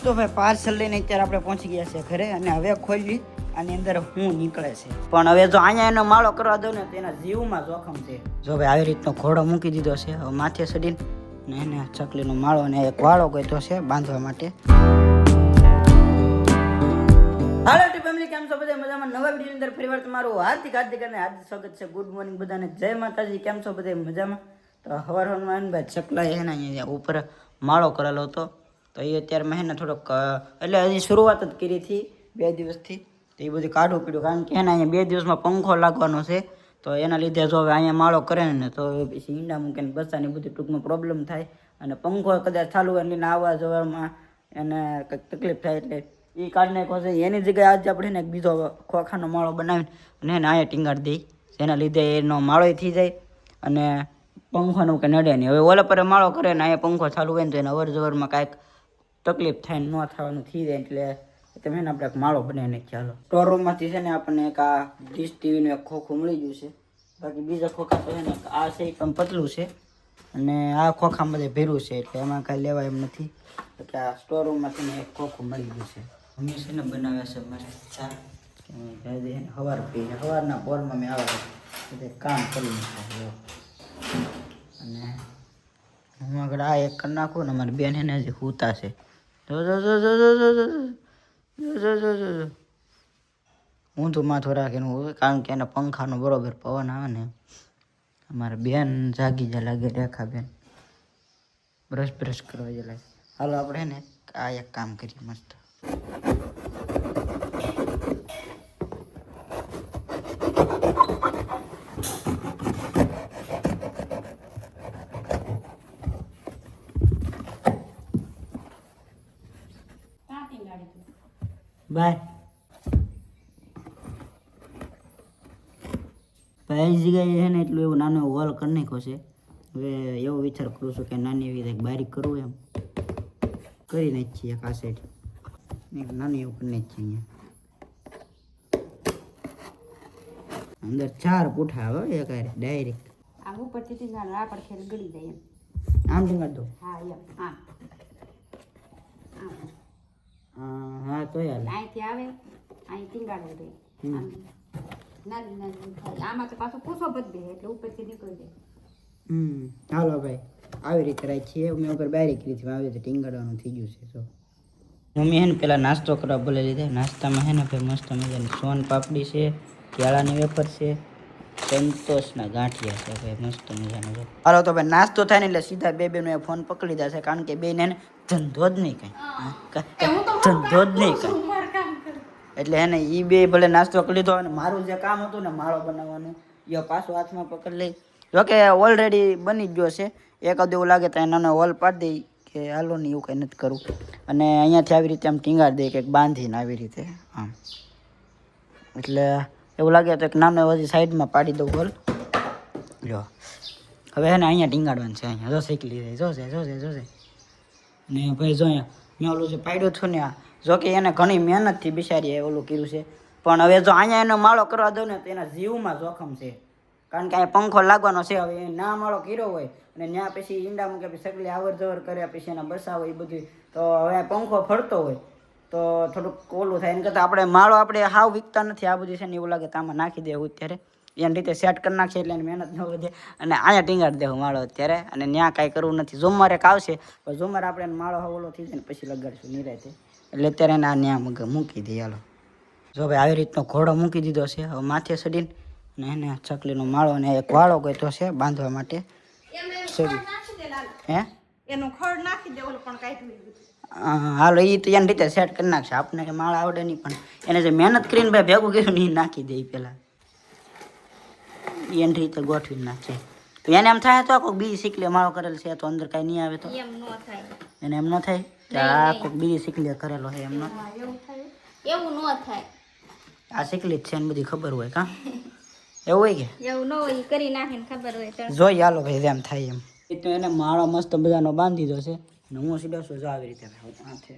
તો ભાઈ પાર્સલ લઈને અત્યારે આપણે પહોંચી ગયા છે ઘરે અને હવે ખોલી આની અંદર હું નીકળે છે પણ હવે જો અહીંયા એનો માળો કરવા દો ને તો એના જીવમાં જોખમ છે. જો ભાઈ આવી રીતનો ઘોડો મૂકી દીધો છે હવે માથે ચડીને ને એને ચકલીનો માળો અને એક વાળો ગોઠવ્યો છે બાંધવા માટે. હાલો ફેમિલી, કેમ છો બધા મજામાં? નવા વિડીયો અંદર ફરીવાર તમારું હાર્દિક અને હાર્દિક સ્વાગત છે. ગુડ મોર્નિંગ બધાને, જય માતાજી. કેમ છો બધા મજામાં? તો હવારમાં ભાઈ ચકલા એને અહીંયા ઉપર માળો કરેલો હતો તો એ અત્યારે મેં એને થોડોક એટલે હજી શરૂઆત જ કરી હતી 2 દિવસથી તો એ બધું કાઢવું પડ્યું કારણ કે એને અહીંયા 2 દિવસમાં પંખો લાગવાનો છે તો એના લીધે જો હવે અહીંયા માળો કરે ને તો પછી ઈંડા મૂકે ને બચ્ચાને બધું ટૂંકમાં પ્રોબ્લેમ થાય અને પંખો કદાચ ચાલુ હોય એટલે આવવા જવામાં એને કંઈક તકલીફ થાય એટલે એ કાઢી નાખ્યો છે. એની જગ્યાએ આજે આપણે ને બીજો ખોખાનો માળો બનાવીને અને એને અહીંયા ટીંગાડી દઈ જેના લીધે એનો માળો થઈ જાય અને પંખાનું કંઈ નડે નહીં. હવે ઓલા પર માળો કરે ને અહીંયા પંખો ચાલુ હોય ને તો એને અવર જવરમાં કાંઈક તકલીફ થાય ને ન થવાનું થઈ જાય એટલે તમે એને આપણે માળો બનાવી નાખીએ. ચાલો સ્ટોર રૂમમાંથી છે ને આપણને એક આ ડીશ ટીવીનું એક ખોખું મળી ગયું છે. બાકી બીજા ખોખા તો છે ને આ છે પણ પતલું છે અને આ ખોખામાં બધે ભેરું છે એટલે એમાં કાંઈ લેવા એમ નથી. એટલે આ સ્ટોર રૂમમાંથી ને એક ખોખું મળી ગયું છે. અમે છે ને બનાવ્યા છે મસ્ત ચા સવાર પીને સવારના પોરમાં મેં આવા બધે કામ કરી નાખ્યું અને હું આગળ આ એક કરી નાખું ને મારી બેન એને હજી સૂતા છે. ઊંધું માથું રાખીને હોય કારણ કે એને પંખાનો બરોબર પવન આવે ને. અમારા બેન જાગી જાય લાગે, રેખા બેન બ્રશ કરવા જાય લાગે. હાલો આપણે ને આ એક કામ કરીએ મસ્ત. બાય ભાઈ જગ્યાએ છે ને એટલું એવું નાનો વોલ કરી નાખ્યો છે. હવે એવો વિચાર કરું છું કે નાની એવી કંઈક બારીક કરવું એમ કરી નાખીએ. એક આ સાઈડ એક નાની એવું કરી નાખીએ. અહીંયા અંદર 4 પૂઠા આવે એક હારે ડાયરેક્ટ આમ ઉપરથી ટીંગાણ આ પર ખેલ ગળી જાય એમ. આમ ટીંગાડ દો. હા એમ આમ હા તો યાર અહીંથી આવે અહીં ટીંગાડે દે આમ નાની નાની થાય. આમાં તો પાછું પૂછો બદલે એટલે ઉપરથી નીકળી જાય. હાલો ભાઈ આવી રીતે રાખીએ. મેં ઉપર બારી કરી હતી આવી રીતે ટીંગાડવાનું થઈ ગયું છે. તો મમ્મી હે ને પેલા નાસ્તો કરવા બોલે લીધા. નાસ્તામાં હે ને ભાઈ મસ્ત મજાની સોન પાપડી છે, કેળાની વેફર છે, સંતોષના ગાંઠિયા છે ભાઈ મસ્ત મજાનો. હાલો તો ભાઈ નાસ્તો થાય ને એટલે સીધા બેનો એ ફોન પકડી લીધા છે કારણ કે બેને ધંધો જ નહીં કાંઈ ધંધો જ નહીં કાંઈ એટલે હે ને એ બે ભલે નાસ્તો કરી લીધો અને મારું જે કામ હતું ને માળો બનાવવાનું એ પાછું હાથમાં પકડી લઈ. જોકે ઓલરેડી બની જ ગયો છે. એકાદ એવું લાગે તો નાનો હોલ પાડી દઈ કે હાલો ને એવું કંઈ નથી કરવું અને અહીંયાથી આવી રીતે આમ ટીંગાડી દઈએ કંઈક બાંધીને આવી રીતે આમ. એટલે એવું લાગે તો એક નાનો હજી સાઈડમાં પાડી દઉં હોલ. જો હવે હે ને અહીંયા ટીંગાડવાનું છે. અહીંયા જો શીખી લીધી જોશે ને ભાઈ જો અહીંયા મેં ઓલું જે પાડ્યું હતું ને આ જોકે એને ઘણી મહેનતથી બિચારીએ ઓલું કર્યું છે પણ હવે જો અહીંયા એનો માળો કરવા દઉં ને તો એના જીવમાં જોખમ છે કારણ કે અહીંયા પંખો લાગવાનો છે. હવે ના માળો કર્યો હોય અને ત્યાં પછી ઈંડા મૂકે પછી સગલી આવર જવર કર્યા પછી એના બસાવો એ બધું તો હવે પંખો ફરતો હોય તો થોડુંક ઓલું થાય. એને કરતાં આપણે માળો આપણે હાવ વીકતા નથી. આ બધું છે ને એવું લાગે તો આમાં નાખી દેવું અત્યારે એની રીતે સેટ કરી નાખીએ એટલે એની મહેનત ન વધે અને અહીંયા ટીંગાડી દેવું માળો અત્યારે અને ત્યાં કાંઈ કરવું નથી. ઝુમ્મર એક આવશે પણ ઝુમ્મર આપણે માળો ઓલો થઈ જાય ને પછી લગાડશું નિરાતે એટલે અત્યારે એને આ ત્યાં મૂકી દઈએ. હાલો જો ભાઈ આવી રીતનો ઘોડો મૂકી દીધો છે. હવે માથે ચડીને અને એને ચકલીનો માળો અને એક વાળો ગોઠવ્યો છે બાંધવા માટે. હે એનું ખડ નાખી દે ઓલું પણ કાઢી. હાલો એ તો એની રીતે સેટ કરી નાખશે. આપણે કે માળા આવડે નહીં પણ એને જે મહેનત કરીને ભાઈ ભેગું કર્યું ને એ નાખી દે પહેલાં એની રીતે ગોઠવી નાખશે. તો એને એમ થાય તો કોઈ બીજી શીખલી માળો કરેલ છે તો અંદર કાંઈ નહીં આવે તો એમ ન થાય. એને એમ ન થાય કે આ કોઈ બીજી શીખલી કરેલો છે એમ ન એવું ન થાય. આ શીખલી જ છે એને બધી ખબર હોય કાં એવું હોય કે એવું ન હોય કરી નાખીને ખબર હોય તો જોઈ હાલો ભાઈ એમ થાય એમ. એ તો એને માળો મસ્ત બધાનો બાંધી દીધો છે અને હું સીધો છું જો આવી રીતે હાથે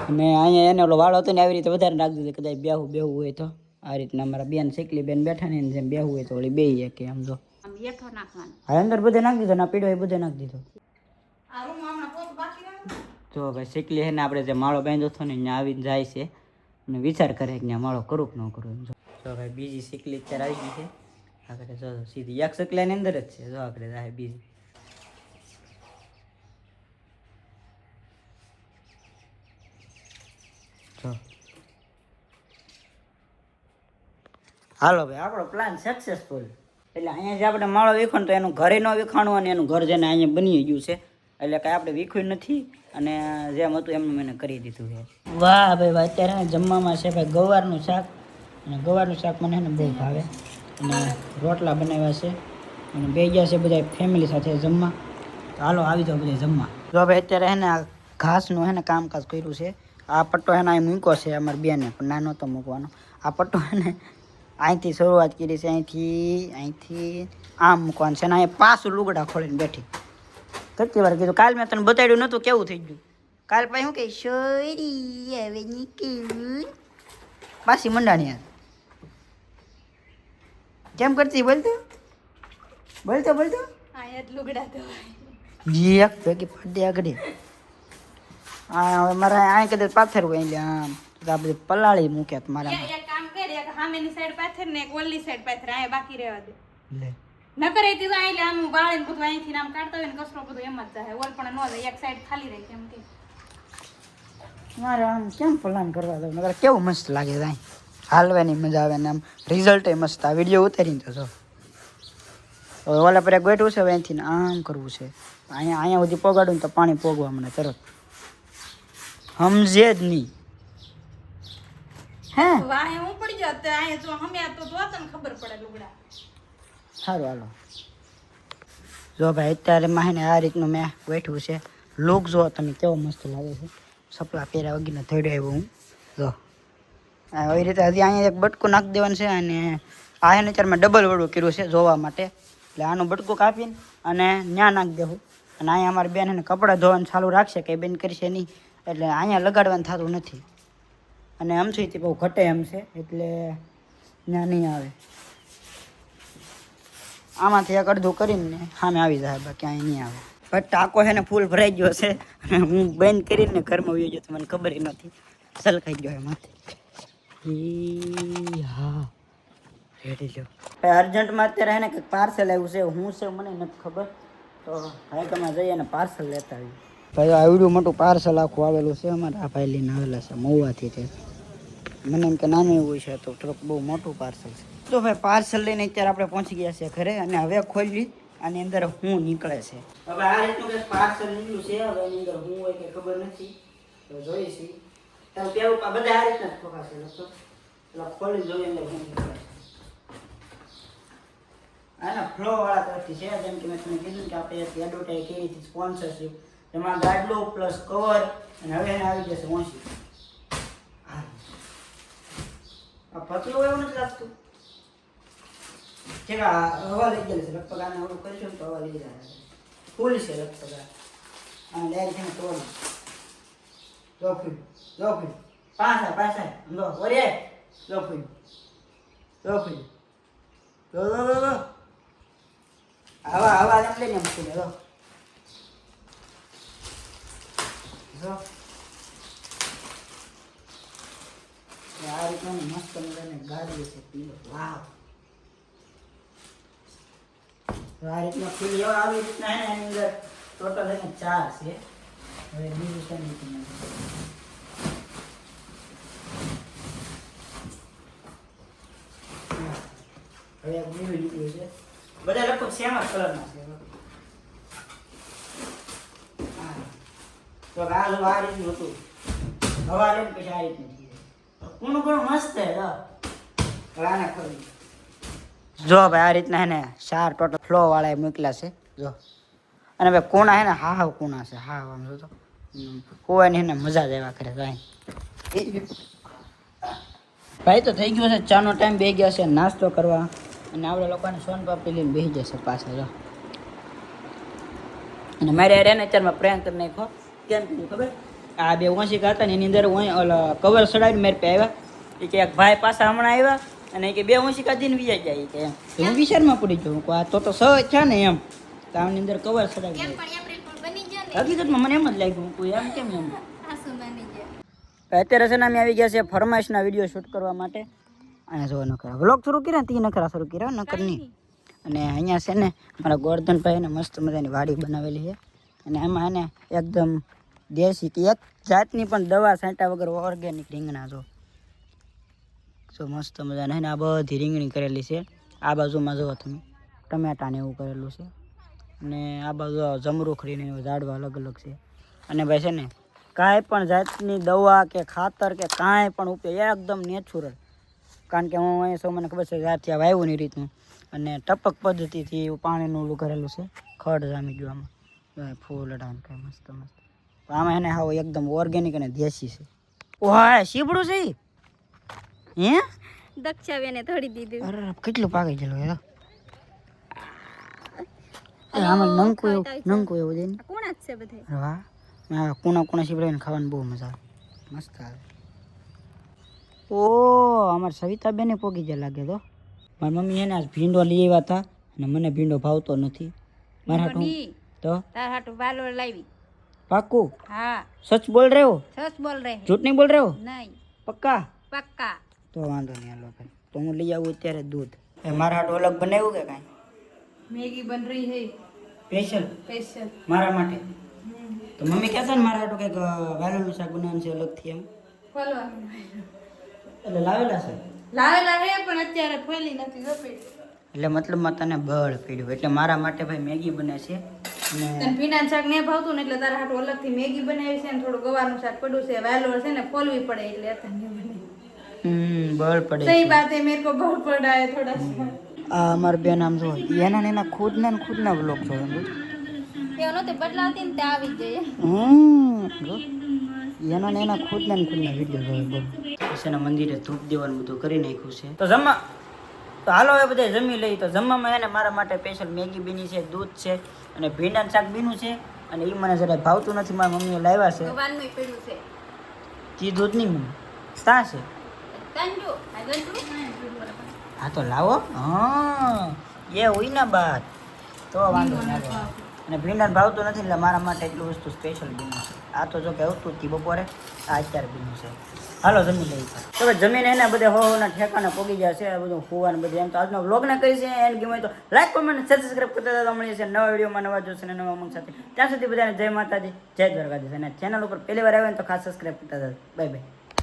અને અહીંયા એને ઓલો વાળો હતો ને આવી રીતે વધારે નાખી દીધો કદાચ બેહવું હોય તો આ રીતના અમારા બેન શીખલી બેન બેઠા ને જેમ બેહવું હોય તો ઓલી બે કે આમ જો આમ બેઠો નાખવાનો. હા અંદર બધે નાખી દીધો ના પીડો એ બધે નાખી દીધો. આ રૂમ હમણાં પોત બાકી રહ્યો તો જો ભાઈ શીખલી છે ને આપણે જે માળો બાંધ્યો હતો ને ત્યાં આવીને જાય છે અને વિચાર કરે કે ત્યાં માળો કરું કે ન કરું એમ. જો ભાઈ બીજી શીખલી અત્યારે આવી ગઈ છે આગળ. જો સીધી એક શીખલાની અંદર જ છે. જો આગળ જાય બીજી. જો હાલો ભાઈ આપણો પ્લાન સક્સેસફુલ. એટલે અહીંયા જે આપણે માળો વીખો તો એનું ઘરે ન વીખાણું અને એનું ઘર જેને અહીંયા બની ગયું છે. એટલે કાંઈ આપણે વીખ્યું નથી અને જેમ હતું એમનું મેં કરી દીધું છે. વાહ ભાઈ વાહ. અત્યારે જમવામાં છે ભાઈ ગવારનું શાક અને ગવારનું શાક મને એને બહુ ભાવે અને રોટલા બનાવ્યા છે અને બે ગયા છે બધા ફેમિલી સાથે જમવા. તો હાલો આવી જાઓ બધા જમવા. જો ભાઈ અત્યારે એને આ ઘાસનું હે ને કામકાજ કર્યું છે. આ પટ્ટો એને અહીં મૂક્યો છે અમારી બેને પણ ના નહોતો મૂકવાનો. આ પટ્ટો એને અહીંથી શરૂઆત કરી છે. અહીંથી આમ મૂકવાનું છે અને અહીંયા પાછું લુગડા ખોલીને બેઠી. કેટલી વાર કીધું. કાલ મેં તને બતાડ્યું નહોતું કેવું થઈ ગયું. કાલ પછી શું કહે સોરી હવે નીકળ્યું પાછી મંડાણી યાર કેમ કરતી બોલતો જી એક ભેગી ફાટી આગળ. હા હવે મારે અહીં કદાચ પાથર હોય એટલે આમ આપણે પલાળી મૂક્યા મારા એક કામ કર, એક સામેની સાઈડ પાથર ને એક ઓલી સાઈડ પાથર આ બાકી રહેવા દે. લે નકર એ તીધું આઈ લે આમ વાળીને બધું અહીંથી આમ કાઢતા હોય ને કચરો બધું એમ જ જાય. ઓલ પણ ન જાય, એક સાઈડ ખાલી રહે કેમ કે મારે આમ કેમ પ્લાન કરવા દઉં નકર કેવું મસ્ત લાગે છે. હાલવાની મજા આવે ને આમ રિઝલ્ટ મસ્ત. આ વિડીયો ઉતારીને તો જો હવે ઓલા પર એક બેઠું છે હવે અહીંથી આમ કરવું છે. અહીંયા સુધી પોગાડું ને તો પાણી પોગવા મને તરત સમજે જ નહીં. હે વાહે હું પડી જાત તો આયા જો હમે તો તને ખબર પડે લુગડા. સારું હાલો. જો ભાઈ અત્યારે માહીને આ રીતનું મેં બેઠું છે. લુક જો તમે કેવો મસ્ત લાગે છે. સપલા પહેર્યા વગીને થડ્યો આવ્યો હું. જો આવી રીતે હજી અહીંયા એક બટકું નાખી દેવાનું છે અને આ એને અત્યારે મેં ડબલ વડું કર્યું છે જોવા માટે. એટલે આનું બટકું કાપીને અને ત્યાં નાખી દેવું અને અહીંયા અમારી બેન એને કપડાં ધોવાનું ચાલુ રાખશે કે બેન કરશે નહીં એટલે અહીંયા લગાડવાનું થતું નથી. અને આમથી તે બહુ ઘટે એમ છે એટલે ત્યાં નહીં આવે. આમાંથી એક અડધું કરીને સામે આવી જાય બાકી અહીં નહીં આવે. પણ ટાંકો છે ને ફૂલ ભરાઈ ગયો છે અને હું બંધ કરીને ઘરમાં આવી ગયો તો મને ખબર નથી. સલકાઈ ગયો એમાંથી. હા રેડી લો. અર્જન્ટમાં અત્યારે હે ને કંઈક પાર્સલ આવ્યું છે. હું છે મને નથી ખબર. તો હાઈકમાં જઈએ ને પાર્સલ લેતા આવીએ. ભાઈ આવડું મોટું પાર્સલ આખું આવેલું છે. અમારે આ ભાઈ લઈને આવેલા છે મહુવાથી. તે મને એમ કે નાનું એવું છે તો થોડુંક બહુ મોટું પાર્સલ છે. તો ભાઈ પાર્સલ લઈને અત્યારે આપણે પહોંચી ગયા છે ઘરે અને હવે ખોલી આની અંદર હું નીકળે છે. હવે આ રીતનું કંઈક પાર્સલ નીકળ્યું છે. હવે એની અંદર હું હોય કે ખબર નથી તો જોઈશી. તારું કેવું બધા આ રીતના જ ખોખાશે લખો એટલે ખોલી જોઈએ અંદર હું નીકળે છે. આના ફ્લો વાળા તરફથી છે. જેમ કે મેં તમને કીધું કે આપણે એડવર્ટાઈઝ કરી હતી સ્પોન્સરશિપ. એમાં ગાડલો પ્લસ કવર અને હવે એને આવી જશે 80. આ પતલું એવું નથી લાગતું કે હવા લઈ ગયેલી છે. લગભગ આને ઓલું કરીશું તો હવા લઈ જાય ફૂલ છે લગભગ. અને ડાયરેક્ટ એને તોડી જો ફૂલ પાછા લો ઓરે જો ફૂલ હવા એમ લઈને મૂકી દે. જો આ રીતના મસ્ત મજાની ગાડી છે પીલો. વાવ આ રીતના ફીલ આવી રીતના હે ને એની અંદર ટોટલ એને 4 છે. હવે બીજું છે ને હવે એક બીજું નીકળ્યું છે. બધા લગભગ સેમ જ કલરના છે. તો આ રીતનું હતું. હવા લઈને પછી આ રીતનું ઘણું મસ્ત છે. જો ભાઈ આ રીતના હે ને 4 ટોટલ ફ્લો વાળા મૂકેલા છે. જો અને ભાઈ કોણા હે ને હાવ કોણા છે. હાવ આમ જો તો હોવાની એને મજા જ આવ્યા કરે. ભાઈ તો થઈ ગયો છે ચાનો ટાઈમ. બે ગયા છે નાસ્તો કરવા અને આપણે લોકોને સોનપાપડી લઈને બેસી જશે પાછા. જો અને મારે યાર એને અત્યારમાં પ્રેન્ક કરી નાખો. કેમ કીધું ખબર? આ બે ઓશિકા હતા ને એની અંદર કવર ચડાવીને મારી પે આવ્યા. એ કે એક ભાઈ પાછા હમણાં આવ્યા અને કે બે ઓશિકા દઈને વીજા જાય કે એમ. હું વિચારમાં પડી ગયો આ તો સહજ છે ને એમ. તો આની અંદર કવર ચડાવી હકીકતમાં મને એમ જ લાગ્યું કોઈ એમ કેમ એમ આસુ નાની ગયા. અત્યારે છે ને અમે આવી ગયા છે ફરમાઈશના વિડીયો શૂટ કરવા માટે. અહીંયા જોવા નકરા વ્લોગ શરૂ કર્યા તી નકરા શરૂ કર્યા નકર નહીં. અને અહીંયા છે ને મારા ગોરધનભાઈને મસ્ત મજાની વાડી બનાવેલી છે અને એમાં એને એકદમ દેશી કે એક જાતની પણ દવા છાંટ્યા વગર ઓર્ગેનિક રીંગણા જો મસ્ત મજાના છે ને આ બધી રીંગણી કરેલી છે. આ બાજુમાં જુઓ તમે ટમેટાને એવું કરેલું છે અને આ બાજુ જમરૂખડીને એવા ઝાડવા અલગ અલગ છે. અને ભાઈ છે ને કાંઈ પણ જાતની દવા કે ખાતર કે કાંઈ પણ ઉપયોગ એકદમ નેચરલ. કારણ કે હું અહીંયા સૌ મને ખબર છે જ્યારથી આ વાવ્યું ની રીતનું અને ટપક પદ્ધતિથી પાણીનું ઓલું કરેલું છે. ખડ જામી ગયું આમાં ફૂલ અડાન કાંઈ મસ્ત મસ્ત. આમાં એને હાવ એકદમ ઓર્ગેનિક અને દેશી છે. ઓહ શીપડું છે ઈ? હે દક્ષાબેને થોડી દીધું. અરે કેટલું પાકી ગયેલું હે આમાં નંકુ એવું દે ને કોણ જ છે બધે. વાહ કુણા શીપડાને ખાવાની બહુ મજા આવે મસ્ત આવે. ઓ અમારે સવિતાબેને પોગી જાય લાગે તો. મારી મમ્મી એને આજ ભીંડો લઈ આવ્યા હતા અને મને ભીંડો ભાવતો નથી. મારા હાટું તો તાર હાટુ વાલોર લાવી. પાક્કું? હા સચ બોલ રહ્યો? સચ બોલ રહે. झूठ नहीं बोल रहे हो? નહીં पक्का? પક્કા. તો વાંધો નહીં હાલો ભાઈ તો હું લઈ આવું અત્યારે દૂધ. મારા હાટું અલગ બનાવ્યું કે કાંઈ? મેગી બન રહી હે સ્પેશિયલ સ્પેશિયલ. મારા માટે. તો મમ્મી કહેતા ને મારા હાટું કંઈક વાલોરનું શાક બનાવવાનું છે અલગથી એમ. ફોલવાનું એટલે લાવેલા છે લાવેલા હે પણ અત્યારે ફોલી નથી ગપી. એટલે મતલબમાં તને બળ પીડ્યું એટલે મારા માટે ભાઈ મેગી બને છે અને તને ભીંડાનું શાક નહીં ભાવતું ને એટલે તારા હાટુ અલગથી મેગી બનાવી છે ને થોડું ગવાનું શાક પડ્યું છે. વાલોર છે ને ફોલવી પડે એટલે અત્યારે નહીં બને. બળ પડે સહી છે. बात है मेरे को बहुत पड़ा है थोड़ा सा. આ અમારા બેન આમ જો એના ને એના ખુદના વ્લોગ જો એમ એનો તે બદલાવતી ને તે આવી જાય. એના ને એના ખુદના વિડીયો જોવે બોલ. પછી મંદિરે ધૂપ દેવાનું બધું કરી નાખ્યું છે. તો જમવા તો હાલો હવે બધા જમી લઈ. તો જમવામાં એને મારા માટે સ્પેશિયલ મેગી બીની છે, દૂધ છે અને ભીંડાનું શાક બીનું છે અને એ મને જરા ભાવતું નથી. મારા મમ્મીએ લાવ્યા છે ગવાનું પડ્યું છે. તી દૂધ નહીં મમ્મી તાં છે. તાંજો આ ગંટુ હા તો લાવો. હા એ હોય ને બાત તો વાંધો ના આવે. અને ભીંડાને ભાવતું નથી એટલે મારા માટે એટલું વસ્તુ સ્પેશિયલ બીનું છે. આ તો જો કે આવતું હતી બપોરે આ અત્યારે બીનું છે. હાલો જમી લઈ. તો હવે જમીને એને બધે હોના ઠેકાને પોગી જાય છે બધું હોવાનું બધું. એમ તો આજનો વ્લોગને કરી છે એને ગમે તો લાઈક કોમેન્ટ સબસ્ક્રાઈબ કરતા જતા મળીએ છીએ નવા વિડીયોમાં નવા જોશે અને નવા મંગ સાથે. ત્યાં સુધી બધાને જય માતાજી જય દ્વારકાધીશ. અને ચેનલ ઉપર પહેલી વાર આવે ને તો ખાસ સબસ્ક્રાઈબ કરતા જતા. Bye bye.